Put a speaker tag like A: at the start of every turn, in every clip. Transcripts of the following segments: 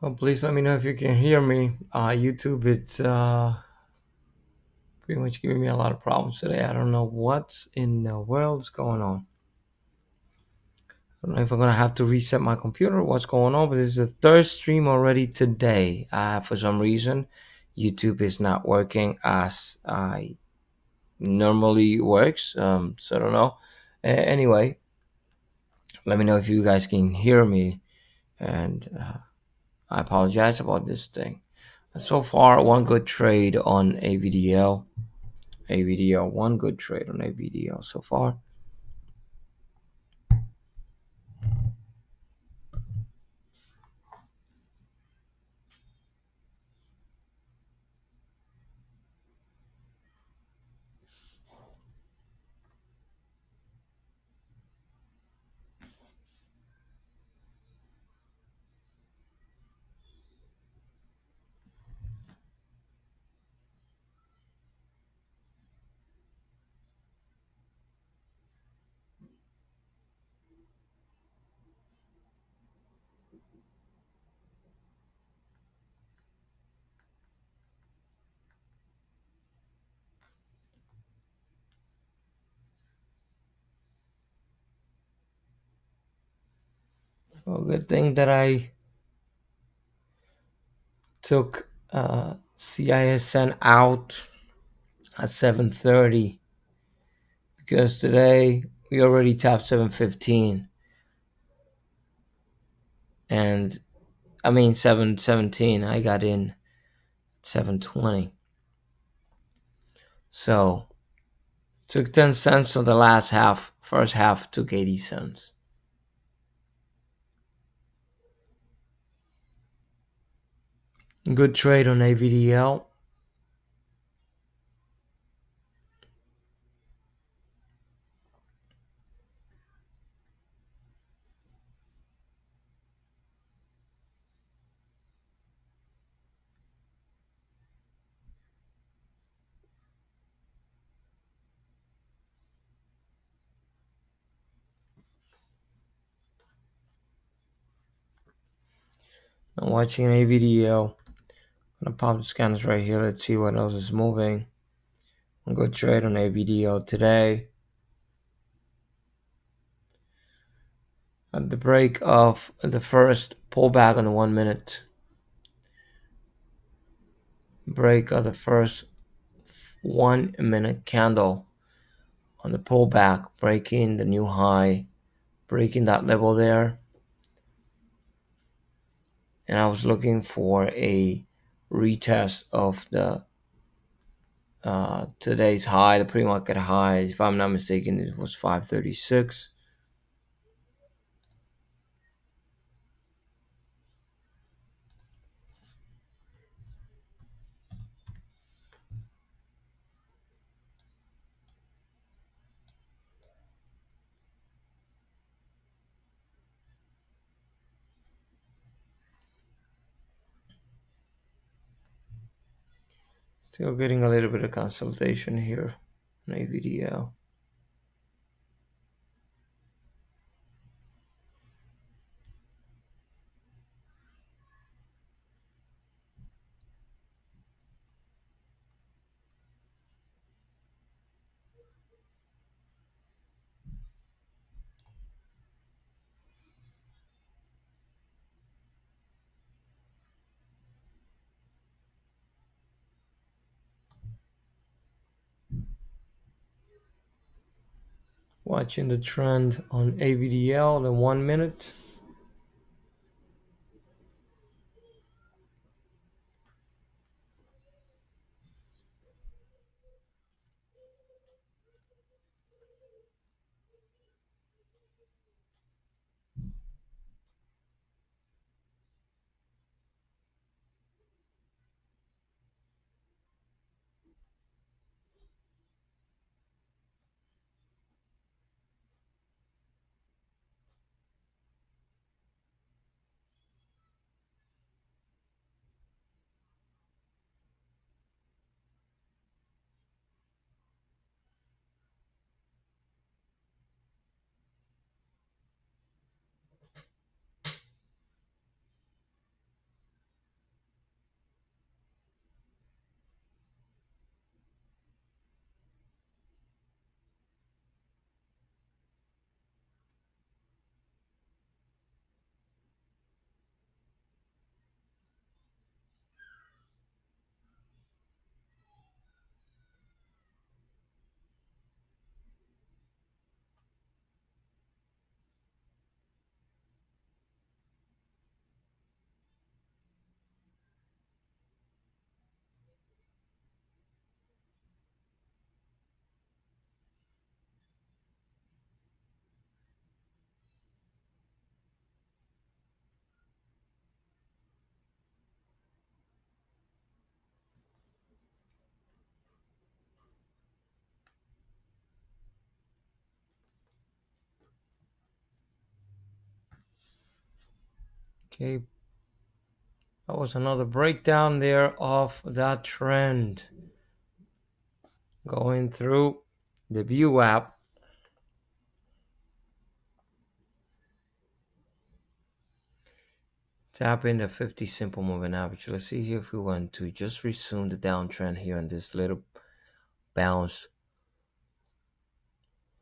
A: Well, please let me know if you can hear me. YouTube, it's pretty much giving me a lot of problems today. I don't know what's in the world's going on. I don't know if I'm gonna have to reset my computer or what's going on, but this is the third stream already today. For some reason, YouTube is not working as I normally works. So I don't know. Anyway, let me know if you guys can hear me, and I apologize about this thing. So far, one good trade on AVDL. AVDL, one good trade on AVDL so far. Well, good thing that I took CISN out at 7:30 because today we already tapped 7:15 and I mean 7:17. I got in at 7:20, so took 10 cents on the last half. First half took 80 cents. Good trade on AVDL. I'm watching AVDL. I'm gonna pop the scanners right here. Let's see what else is moving. Good trade on AVDL today. At the break of the first pullback on the 1 minute. Break of the first 1 minute candle on the pullback, breaking the new high, breaking that level there. And I was looking for a retest of the today's high, the pre-market high. If I'm not mistaken, it was 536. Still getting a little bit of consultation here on AVDL. Watching the trend on AVDL in 1 minute. Okay, that was another breakdown there of that trend. Going through the View app. Tap in the 50 simple moving average. Let's see here if we want to just resume the downtrend here on this little bounce.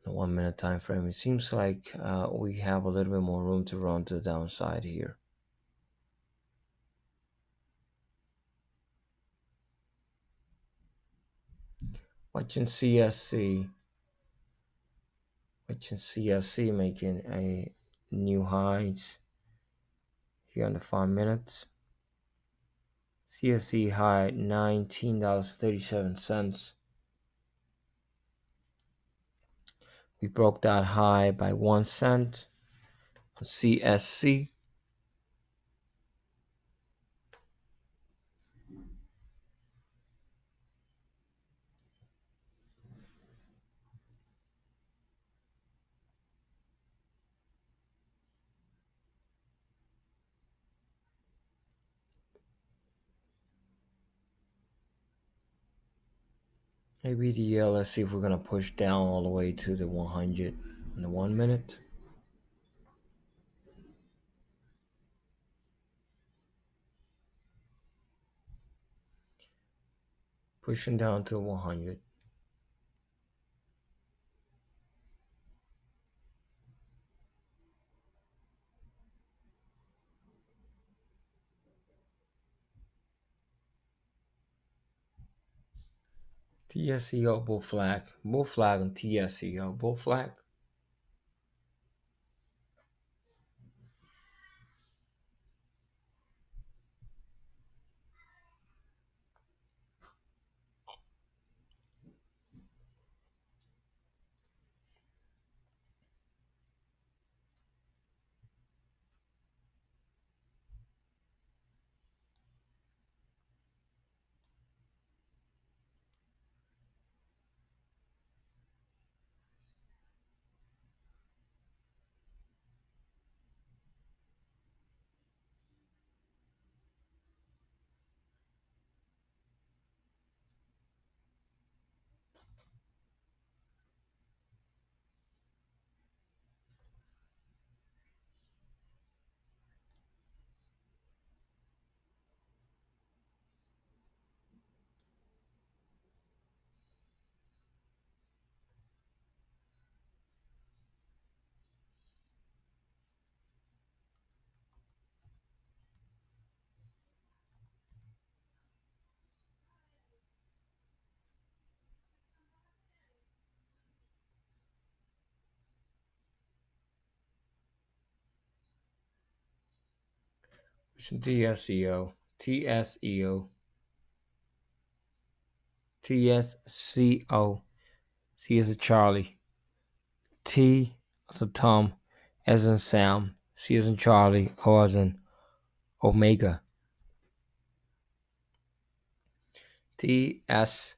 A: The 1 minute time frame. It seems like we have a little bit more room to run to the downside here. Watching CSC. Watching CSC making a new highs here on the 5 minutes. CSC high $19.37. We broke that high by 1 cent on CSC. Maybe let's see if we're gonna push down all the way to the 100 in the 1 minute. Pushing down to 100. TSCO bull flag. Bull flag on TSCO. Bull flag. TSCO. TSEO. TSCO. C as a Charlie. T as a Tom. S as in Sam. C as in Charlie. O as in Omega. TSCO.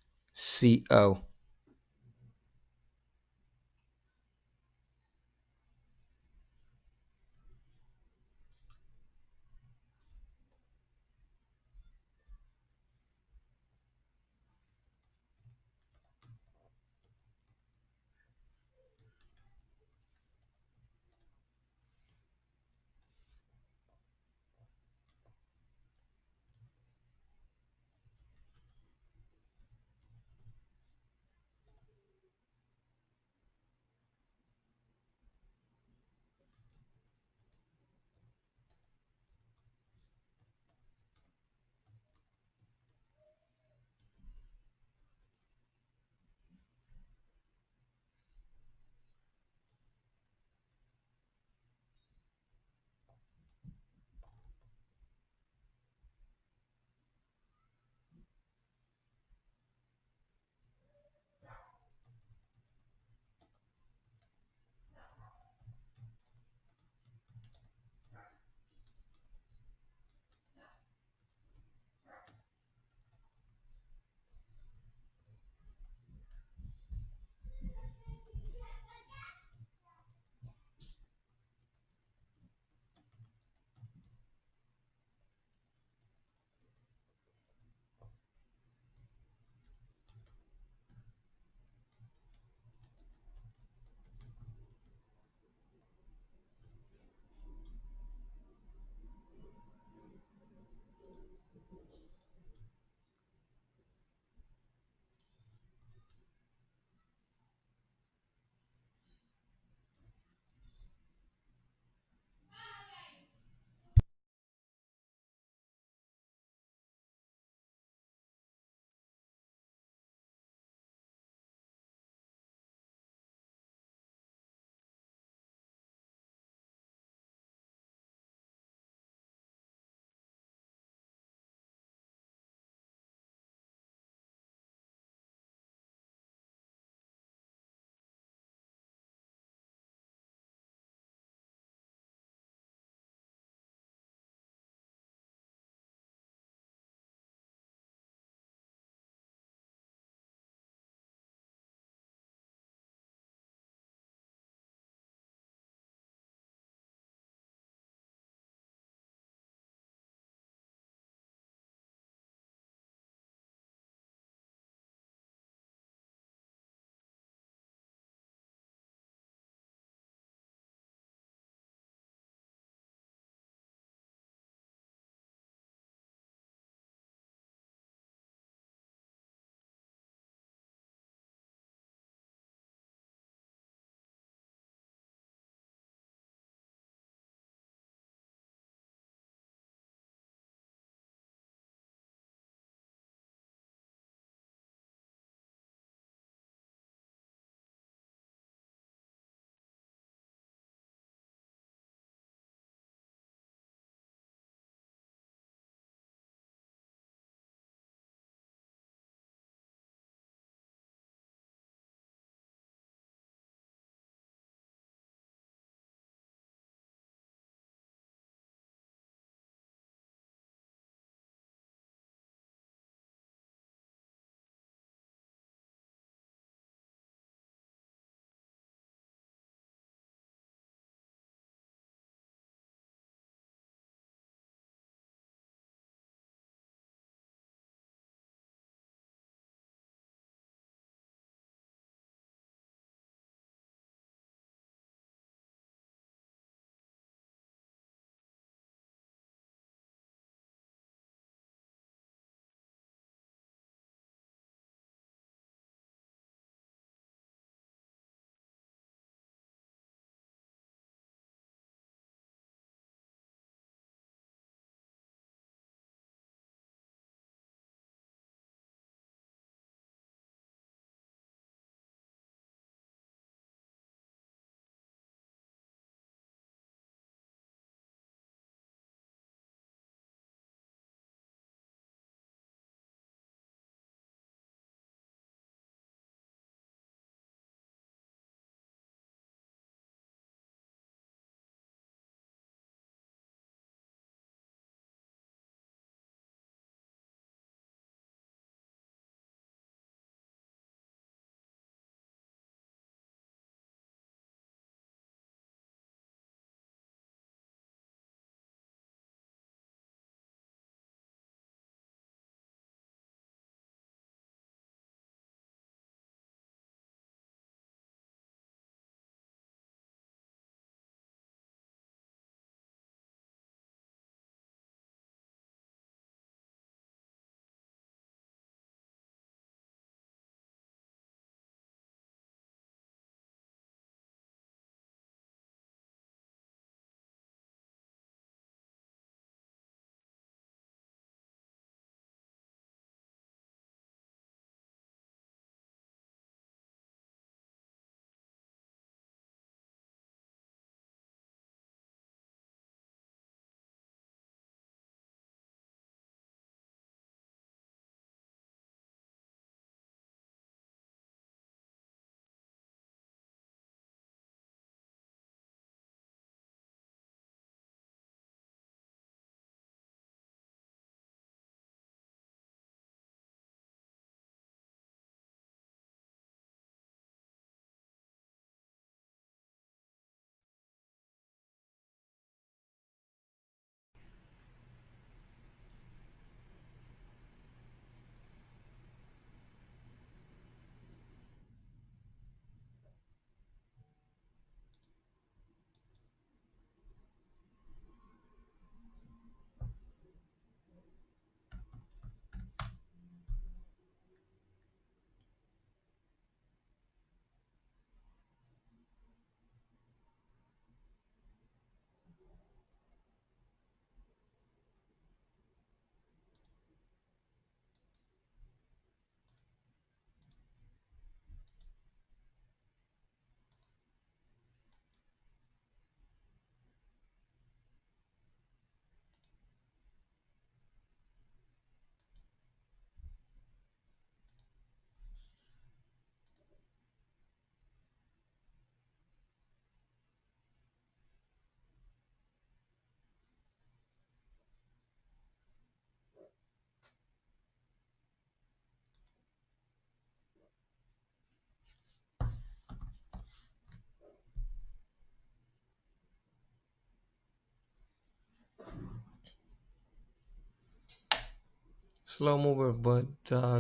A: slow mover, but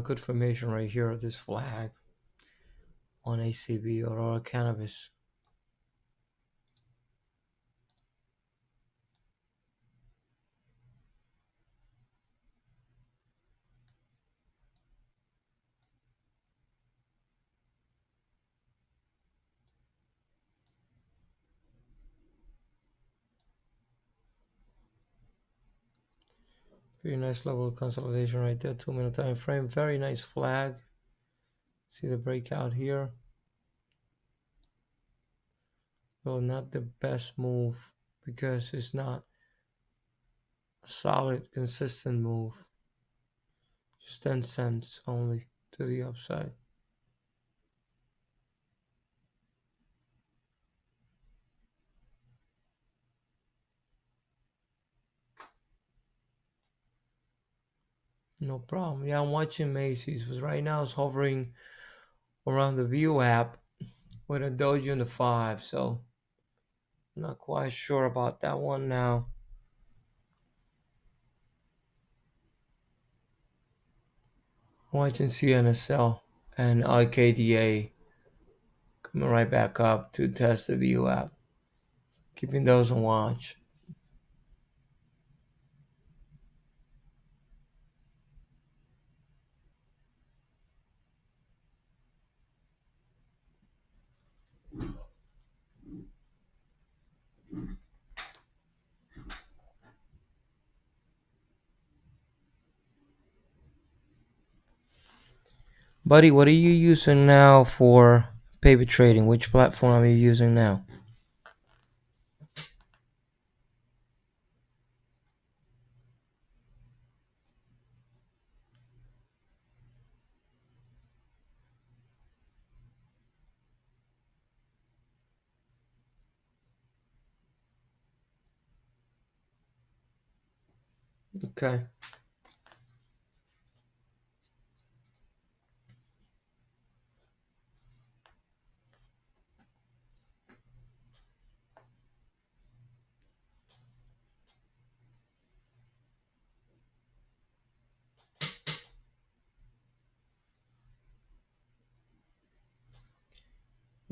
A: good formation right here. This flag on ACB Aurora Cannabis. Pretty nice level of consolidation right there. 2 minute time frame. Very nice flag. See the breakout here. Well, not the best move because it's not a solid, consistent move. Just 10 cents only to the upside. No problem. Yeah, I'm watching Macy's, but right now it's hovering around the View app with a doji in the 5, so I'm not quite sure about that one now. I'm watching CNSL and IKDA coming right back up to test the View app. Keeping those on watch. Buddy, what are you using now for paper trading? Which platform are you using now? Okay.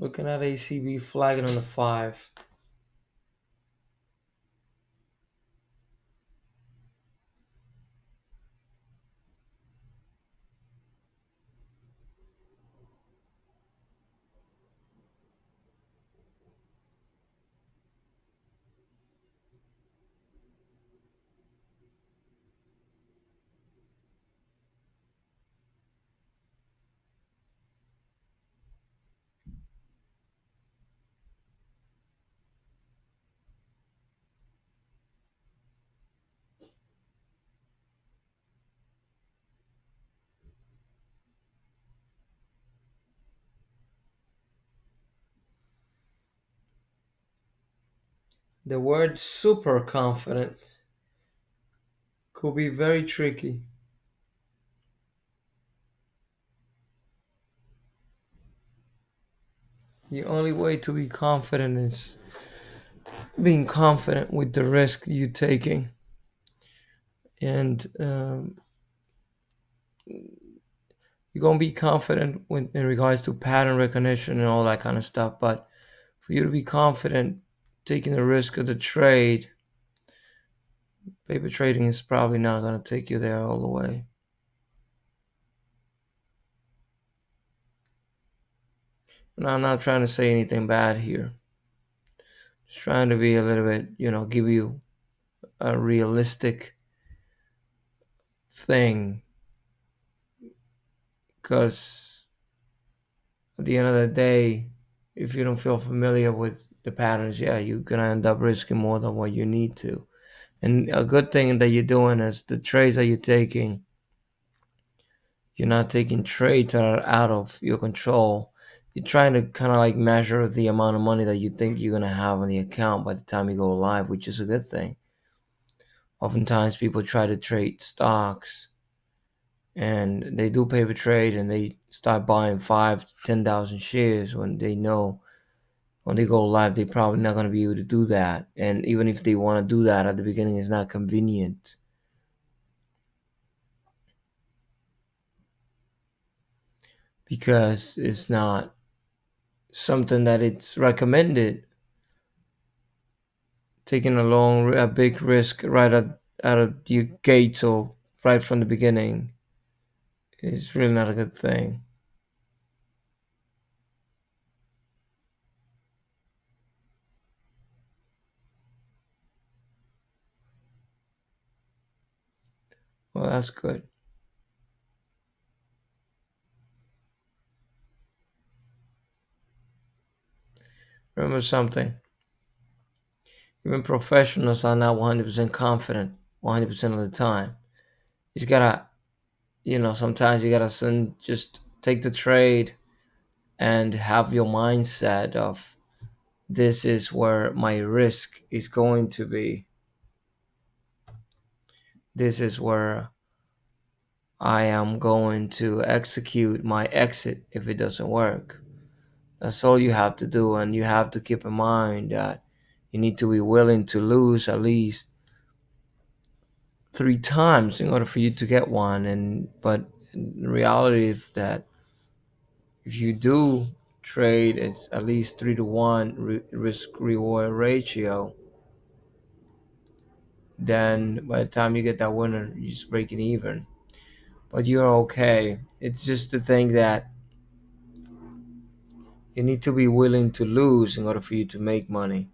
A: Looking at ACB flagging on the 5. The word super confident could be very tricky. The only way to be confident is being confident with the risk you're taking. And you're going to be confident in regards to pattern recognition and all that kind of stuff. But for you to be confident taking the risk of the trade, paper trading is probably not going to take you there all the way. And I'm not trying to say anything bad here. Just trying to be a little bit, give you a realistic thing. Because at the end of the day, if you don't feel familiar with the patterns, yeah, you're going to end up risking more than what you need to. And a good thing that you're doing is the trades that you're taking, you're not taking trades that are out of your control. You're trying to kind of like measure the amount of money that you think you're going to have on the account by the time you go live, which is a good thing. Oftentimes people try to trade stocks and they do paper trade and they start buying 5 to 10,000 shares when they know when they go live they're probably not going to be able to do that. And even if they want to do that at the beginning, it's not convenient. because it's not something that it's recommended. Taking a big risk right at out of the gate or right from the beginning is really not a good thing. Well, that's good. Remember something. Even professionals are not 100% confident 100% of the time. You just gotta, sometimes you gotta just take the trade and have your mindset of this is where my risk is going to be. This is where I am going to execute my exit if it doesn't work. That's all you have to do. And you have to keep in mind that you need to be willing to lose at least three times in order for you to get one. But the reality is that if you do trade, it's at least 3 to 1 risk reward ratio. Then by the time you get that winner, you're just breaking even. But you're okay. It's just the thing that you need to be willing to lose in order for you to make money.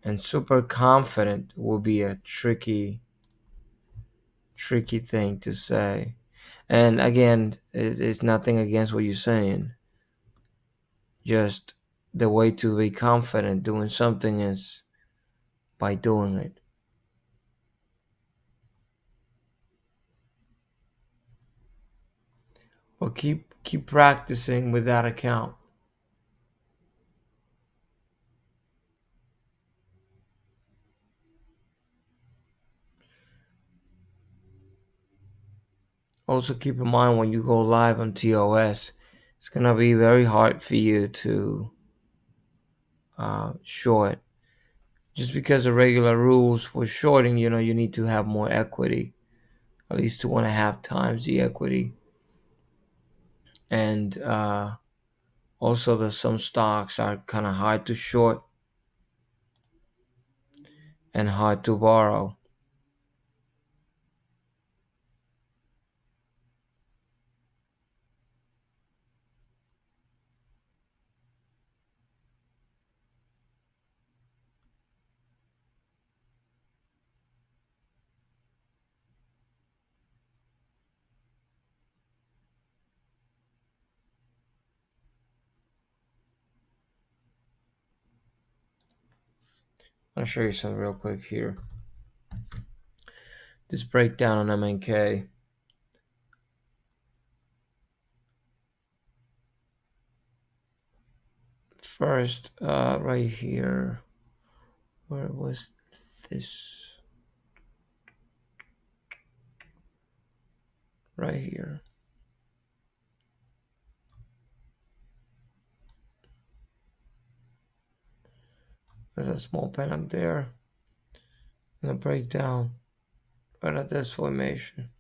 A: And super confident will be a tricky thing to say. And again, it's nothing against what you're saying. Just the way to be confident doing something is by doing it. Or keep practicing with that account. Also keep in mind when you go live on TOS, it's gonna be very hard for you to short. Just because of regular rules for shorting, you need to have more equity, at least 2.5 times the equity. And also, there's some stocks are kind of hard to short and hard to borrow. I'll show you some real quick here. This breakdown on MNK. First, right here. Where was this? Right here. There's a small pen up there. And a breakdown right at this formation.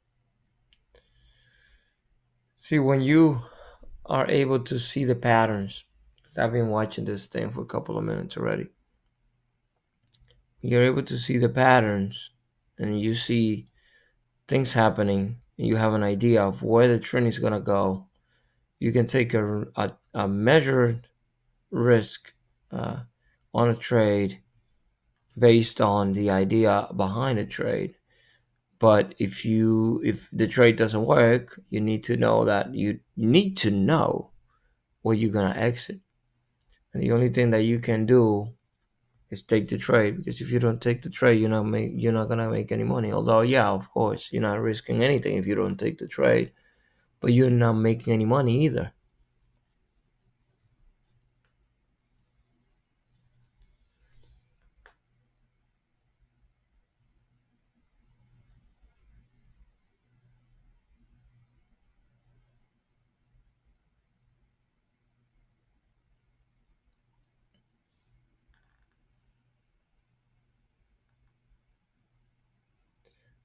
A: See, when you are able to see the patterns, because I've been watching this thing for a couple of minutes already. You're able to see the patterns and you see things happening and you have an idea of where the trend is going to go. You can take a measured risk on a trade based on the idea behind the trade. But if the trade doesn't work, you need to know that you need to know where you're gonna exit. And the only thing that you can do is take the trade, because if you don't take the trade, you're not gonna make any money. Although, yeah, of course, you're not risking anything if you don't take the trade, but you're not making any money either.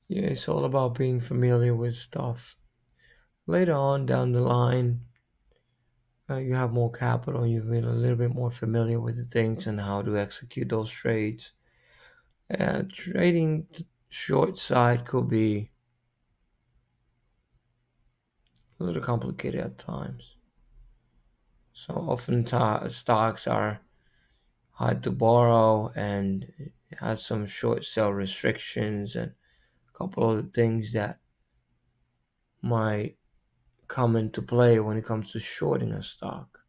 A: Yeah, it's all about being familiar with stuff. later on down the line, you have more capital, you've been a little bit more familiar with the things and how to execute those trades. Trading short side could be a little complicated at times. So often stocks are hard to borrow and it has some short sell restrictions and a couple of things that might come into play when it comes to shorting a stock.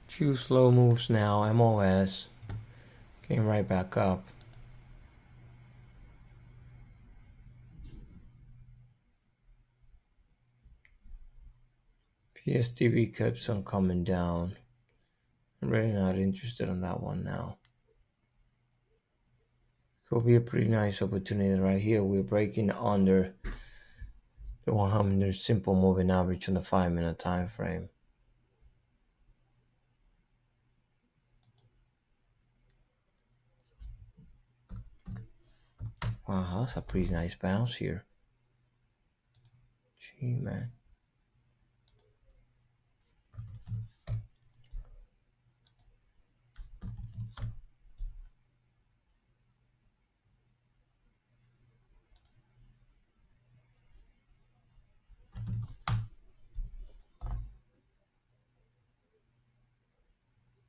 A: Few slow moves now. MOS came right back up. PSTV keeps on coming down. I'm really not interested in that one now. Could be a pretty nice opportunity right here. We're breaking under the 100 simple moving average on the 5-minute time frame. Wow, that's a pretty nice bounce here. Gee, man.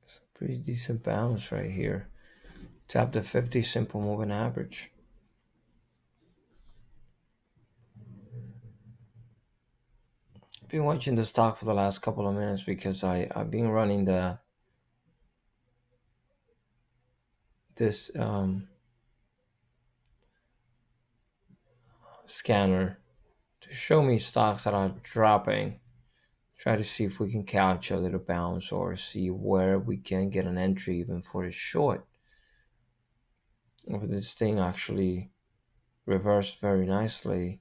A: It's a pretty decent bounce right here. Tap the 50 simple moving average. Been watching the stock for the last couple of minutes because I've been running this scanner to show me stocks that are dropping. Try to see if we can catch a little bounce or see where we can get an entry even for a short. If this thing actually reversed very nicely.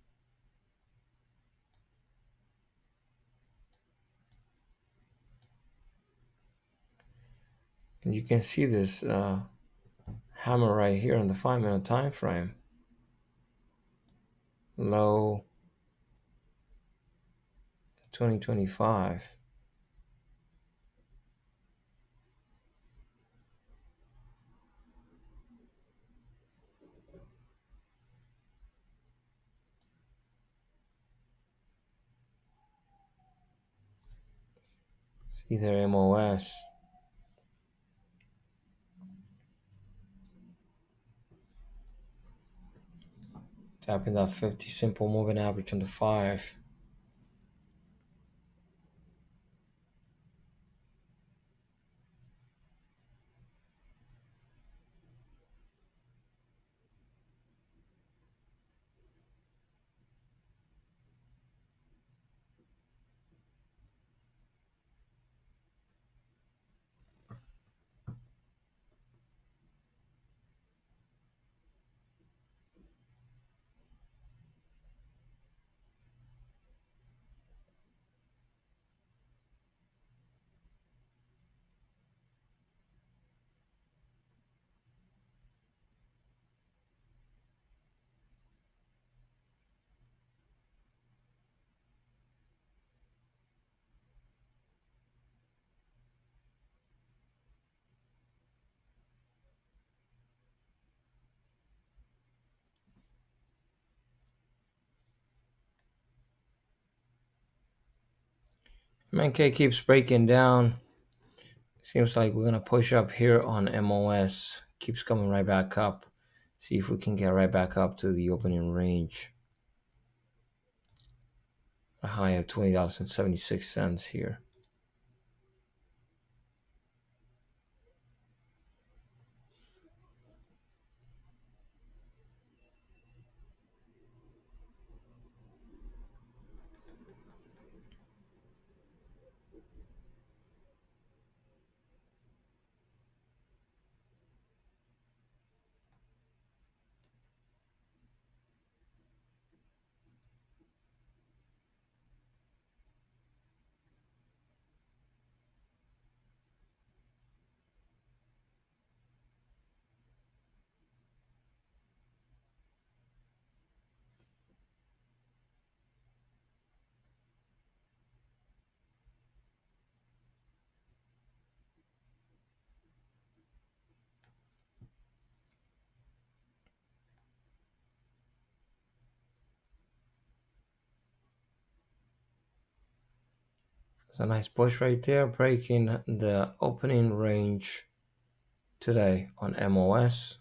A: And you can see this hammer right here on the 5-minute time frame. Low 2025. It's either MOS. Tapping that 50 simple moving average on the 5. MNK keeps breaking down. Seems like we're gonna push up here on MOS. Keeps coming right back up. See if we can get right back up to the opening range. A high of $20.76 here. It's a nice push right there, breaking the opening range today on MOS.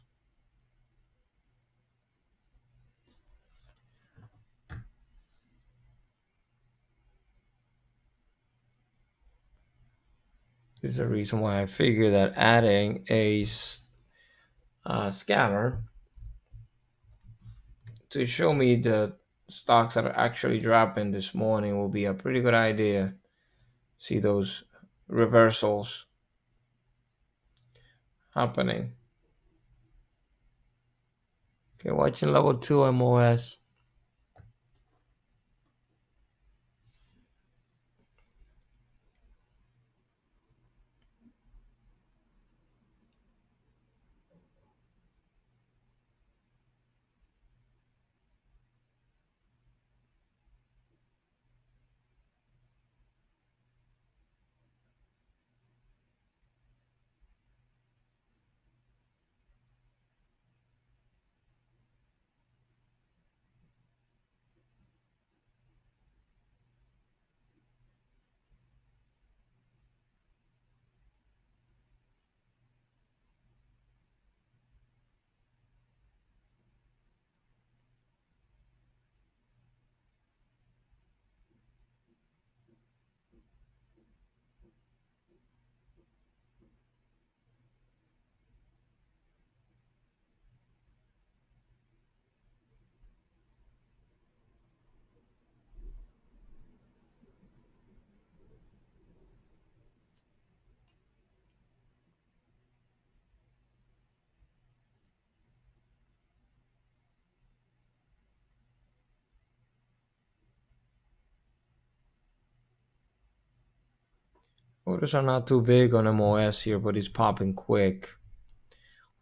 A: This is the reason why I figure that adding a scanner to show me the stocks that are actually dropping this morning will be a pretty good idea. See those reversals happening. Okay, watching level 2 MOS. Orders are not too big on MOS here, but it's popping quick.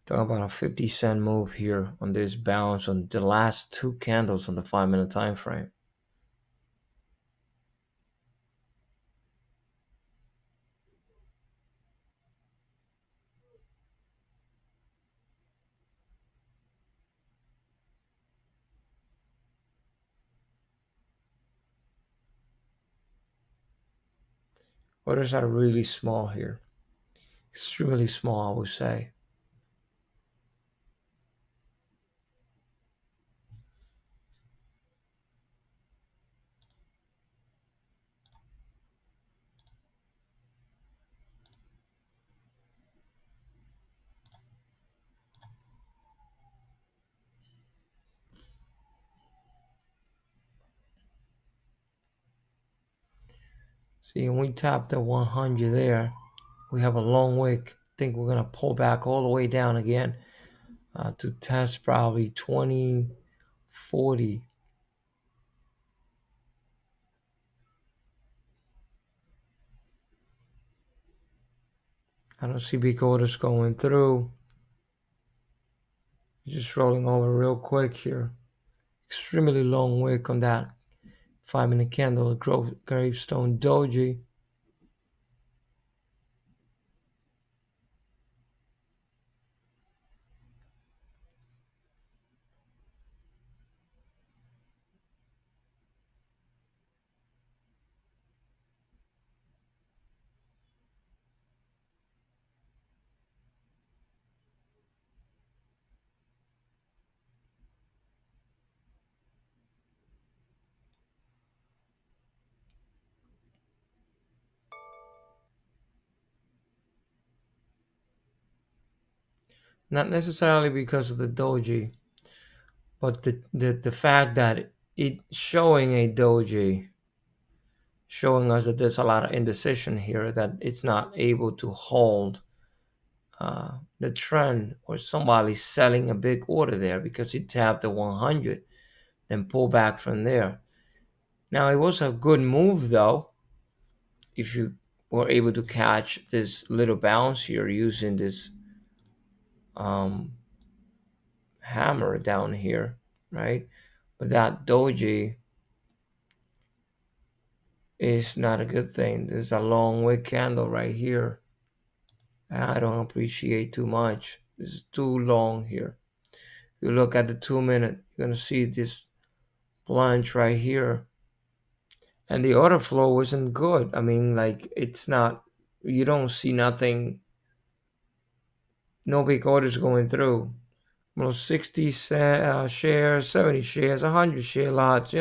A: Talking about a 50-cent move here on this bounce on the last two candles on the 5-minute time frame. Orders are really small here. Extremely small, I would say. See, when we tap the 100 there, we have a long wick. I think we're going to pull back all the way down again to test probably 2040. I don't see big orders going through. Just rolling over real quick here. Extremely long wick on that 5 minute candle, gravestone doji. Not necessarily because of the doji, but the fact that it showing a doji, showing us that there's a lot of indecision here, that it's not able to hold the trend, or somebody selling a big order there because it tapped the 100, then pull back from there. Now, it was a good move though, if you were able to catch this little bounce here using this um, hammer down here, right? But that doji is not a good thing. There's a long wick candle right here. I don't appreciate too much. This is too long here. If you look at the 2 minute, you're gonna see this plunge right here. And the order flow isn't good. I mean, like, it's not, you don't see nothing, no big orders going through. Well, 60 shares, 70 shares, 100 share lots,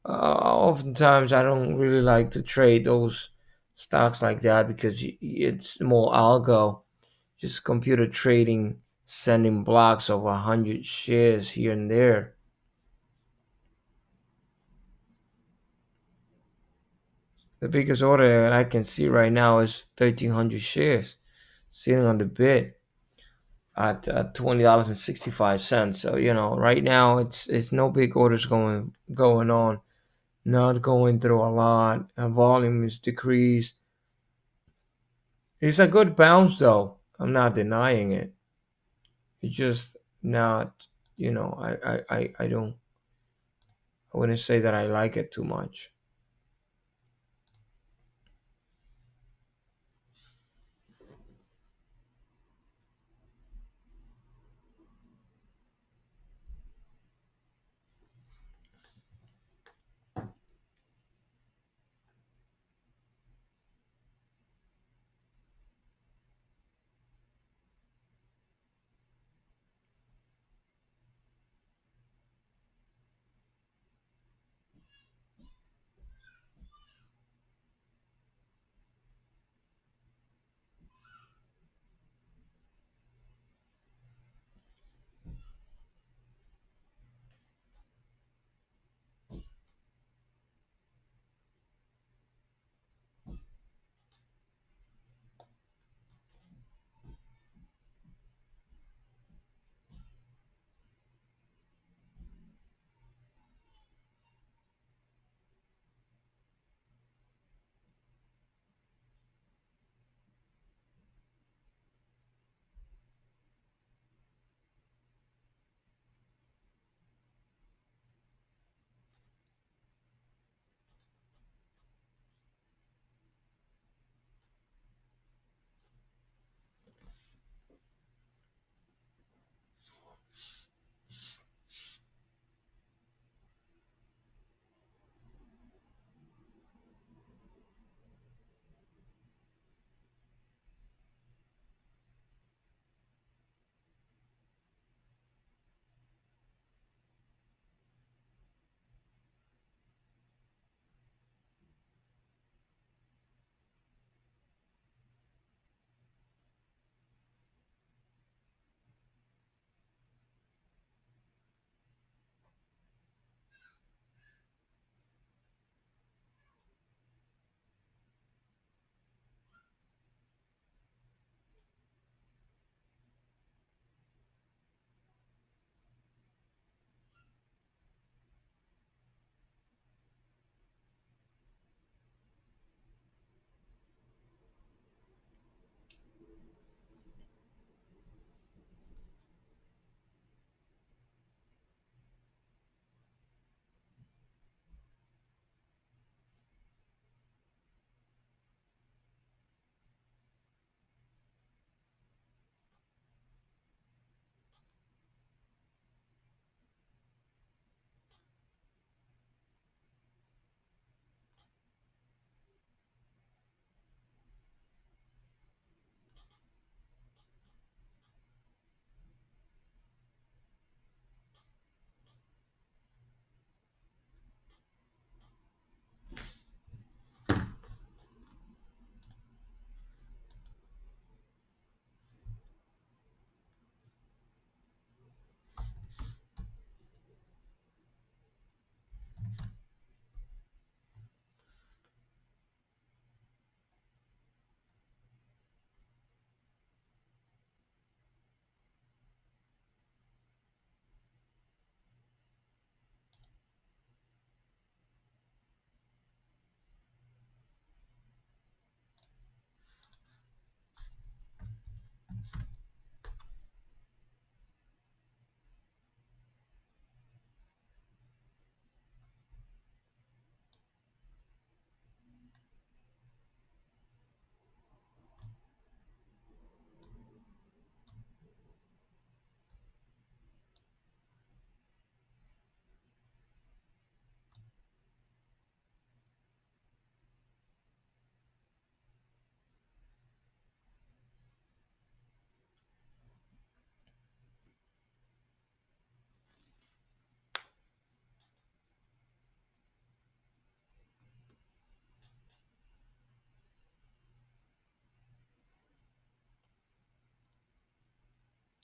A: oftentimes I don't really like to trade those stocks like that because it's more algo, just computer trading, sending blocks of 100 shares here and there. The biggest order that I can see right now is 1,300 shares sitting on the bid at $20.65. So right now it's no big orders going on, not going through a lot. Volume is decreased. It's a good bounce though. I'm not denying it. It's just not, I don't, I wouldn't say that I like it too much.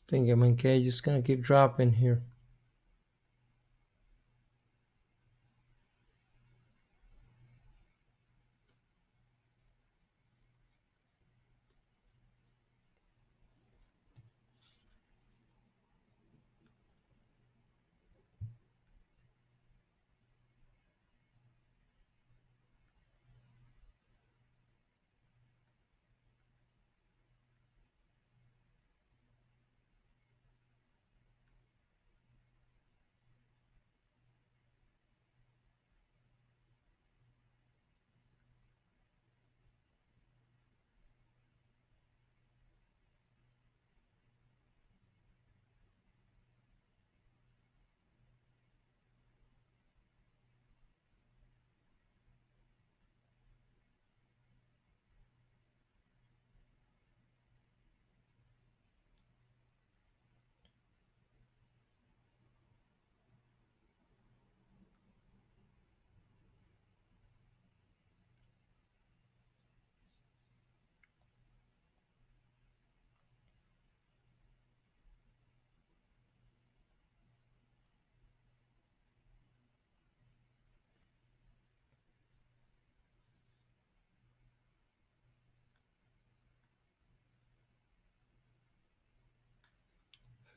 A: Think MNK just gonna keep dropping here.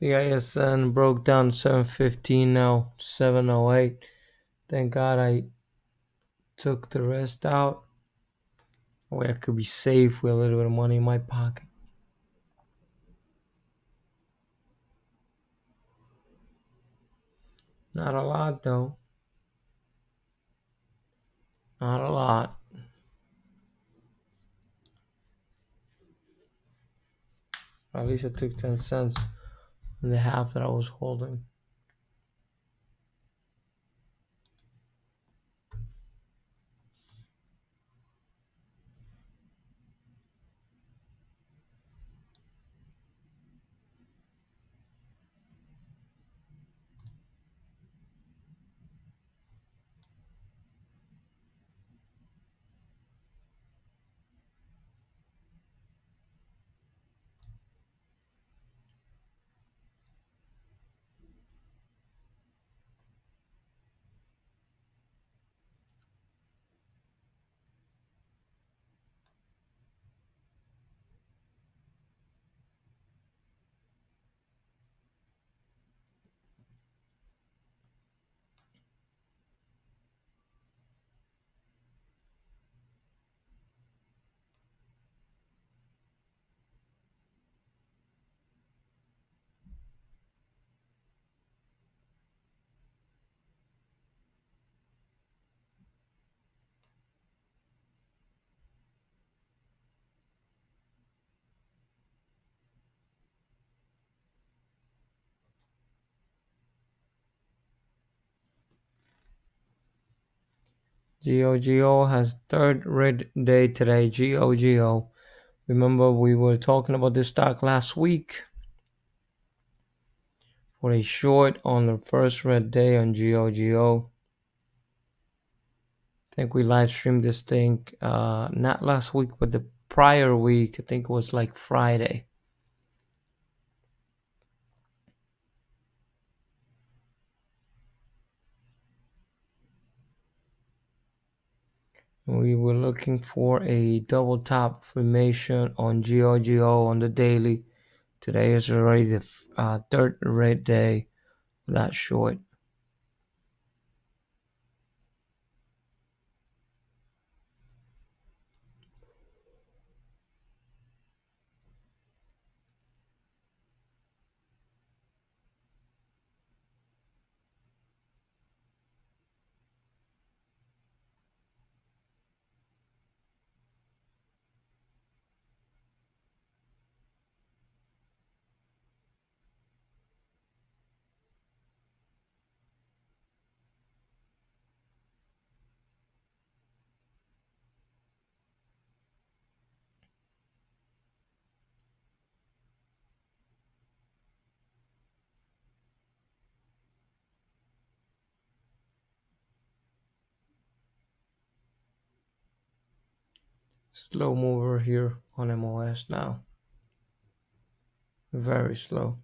A: CISN broke down 715 now, 708. Thank God I took the rest out. Way I could be safe with a little bit of money in my pocket. Not a lot though. Not a lot. At least I took 10 cents in the half that I was holding. GOGO has third red day today. GOGO. Remember we were talking about this stock last week for a short on the first red day on GOGO. I think we live streamed this thing not last week but the prior week. I think it was like Friday. We were looking for a double top formation on GOGO on the daily. Today is already the third red day for that short. Slow mover here on MOS now. Very slow.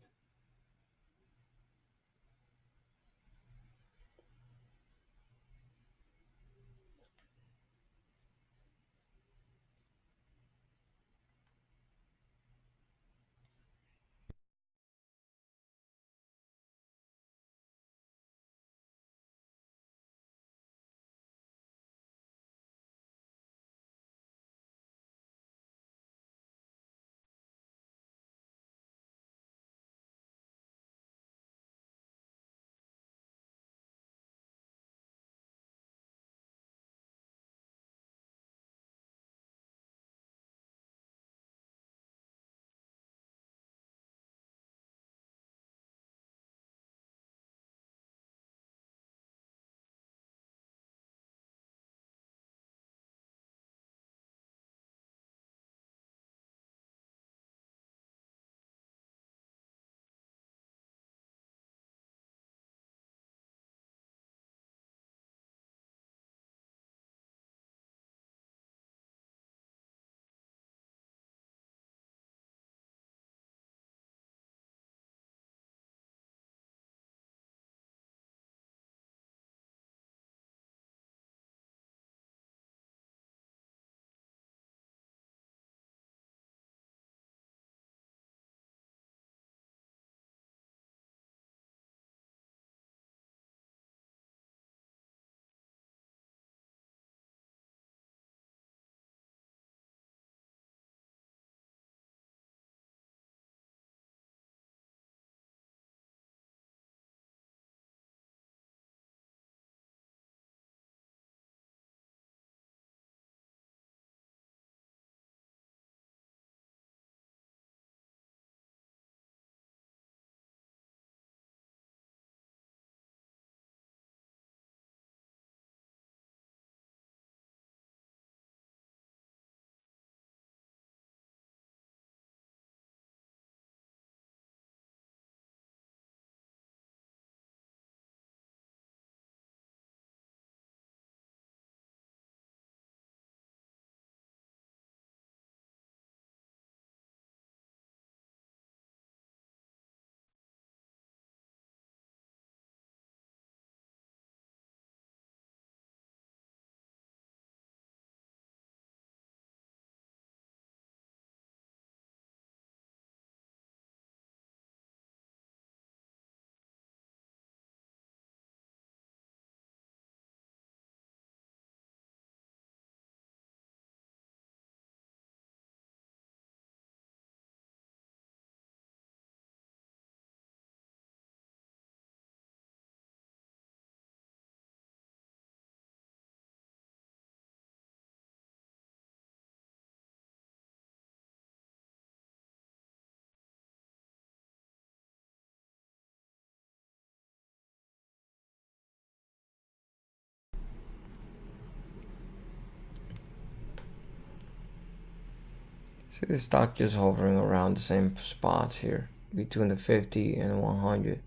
A: See the stock just hovering around the same spots here between the 50 and 100.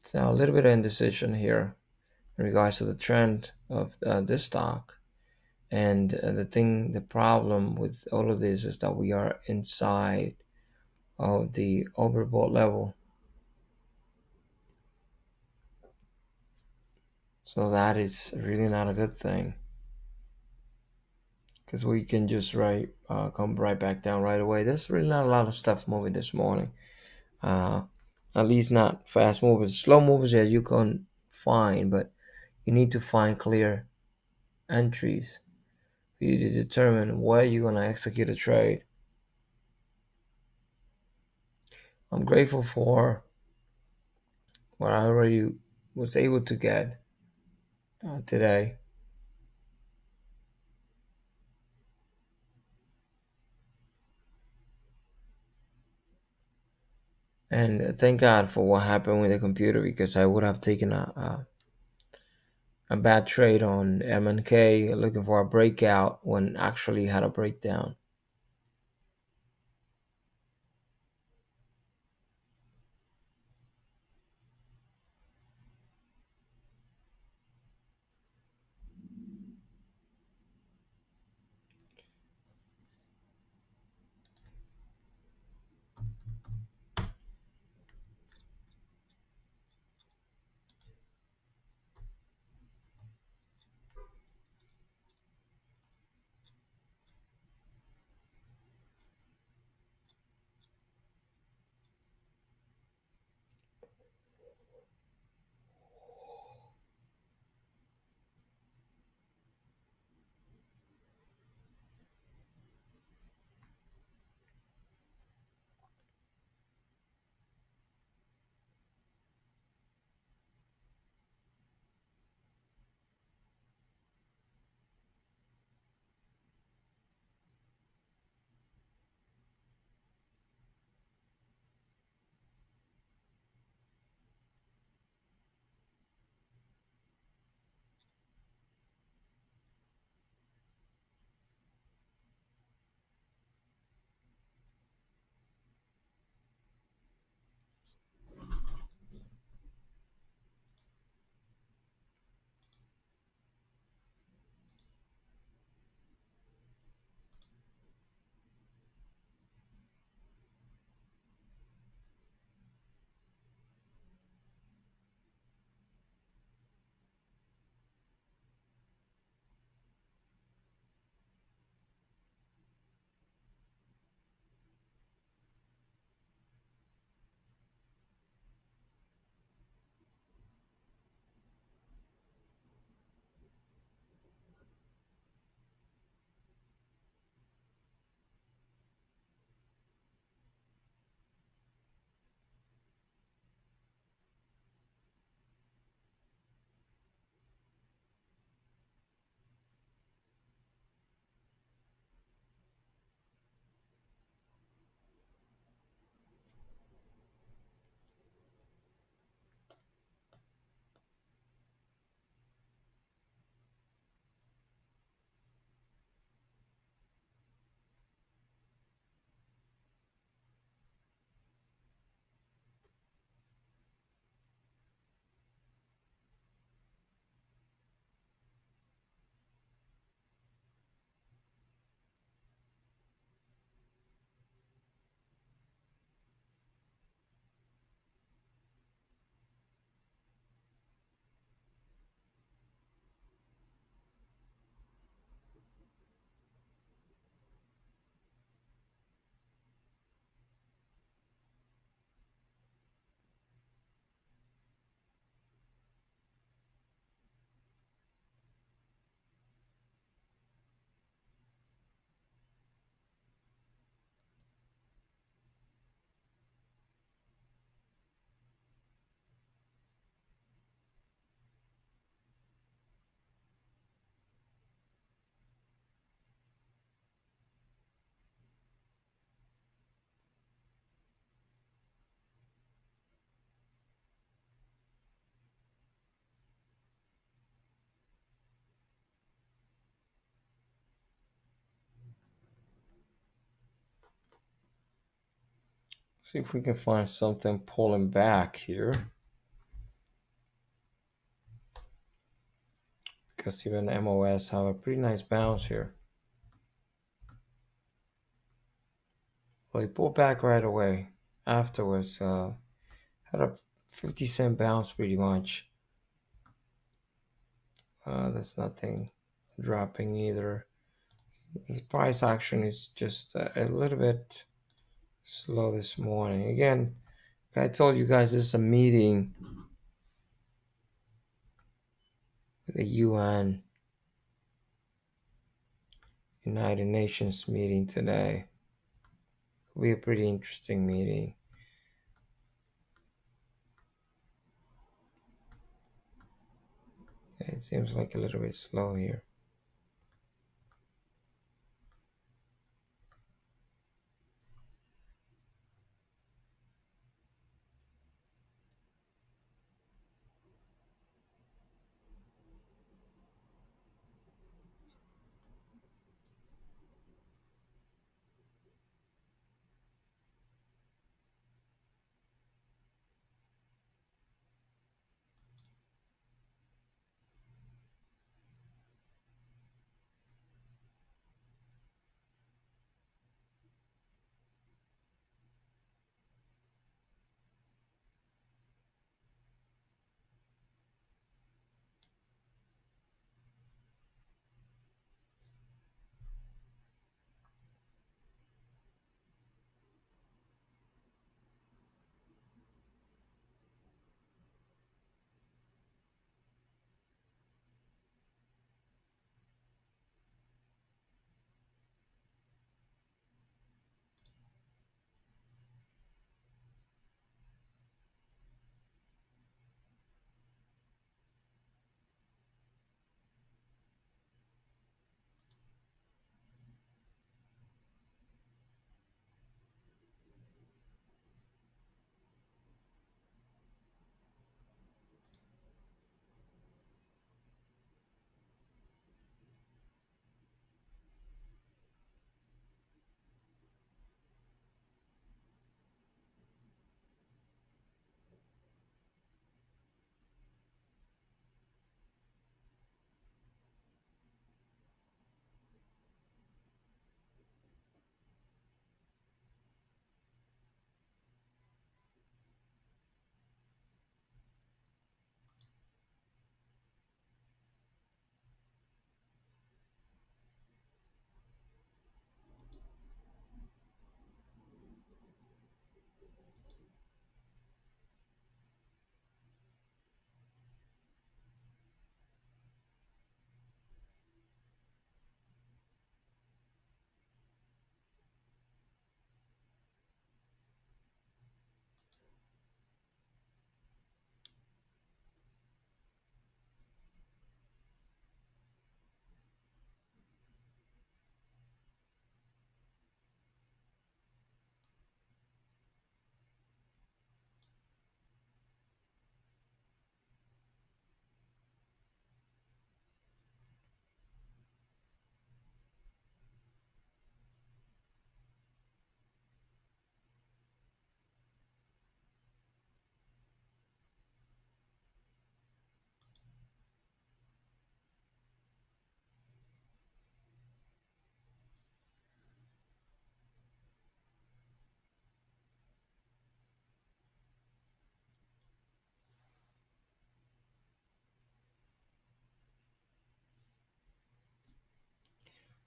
A: So a little bit of indecision here in regards to the trend of this stock. And the problem with all of this is that we are inside of the overbought level. So that is really not a good thing because we can just come right back down right away. There's really not a lot of stuff moving this morning. Uh, at least not fast movers. Slow movers, yeah, you can find, but you need to find clear entries for you to determine where you're going to execute a trade. I'm grateful for what I already was able to get today. And thank God for what happened with the computer because I would have taken a bad trade on MNK looking for a breakout when actually had a breakdown. See if we can find something pulling back here. Because even MOS have a pretty nice bounce here. Well, he pulled back right away afterwards. Had a 50-cent bounce pretty much. There's nothing dropping either. This price action is just a little bit slow this morning. Again, I told you guys this is a meeting with the UN, United Nations meeting today. It'll be a pretty interesting meeting. It seems like a little bit slow here.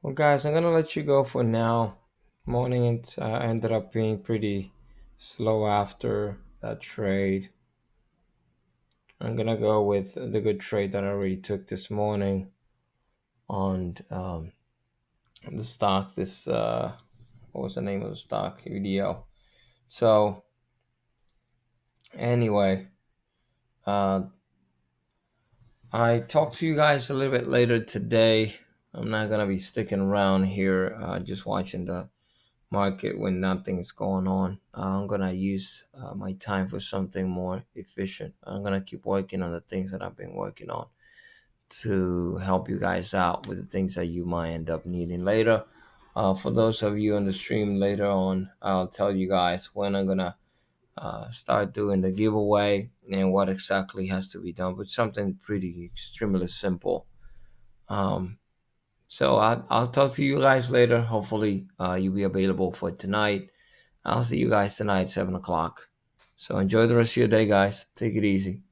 A: Well, guys, I'm gonna let you go for now. Morning it ended up being pretty slow after that trade. I'm gonna go with the good trade that I already took this morning on the stock. This what was the name of the stock? UDL. So anyway, uh, I talk to you guys a little bit later today. I'm not gonna be sticking around here, just watching the market when nothing's going on. I'm gonna use my time for something more efficient. I'm gonna keep working on the things that I've been working on to help you guys out with the things that you might end up needing later. For those of you on the stream later on, I'll tell you guys when I'm gonna start doing the giveaway and what exactly has to be done, but something pretty extremely simple. Um, so I'll talk to you guys later. Hopefully, you'll be available for tonight. I'll see you guys tonight, 7 o'clock. So enjoy the rest of your day, guys. Take it easy.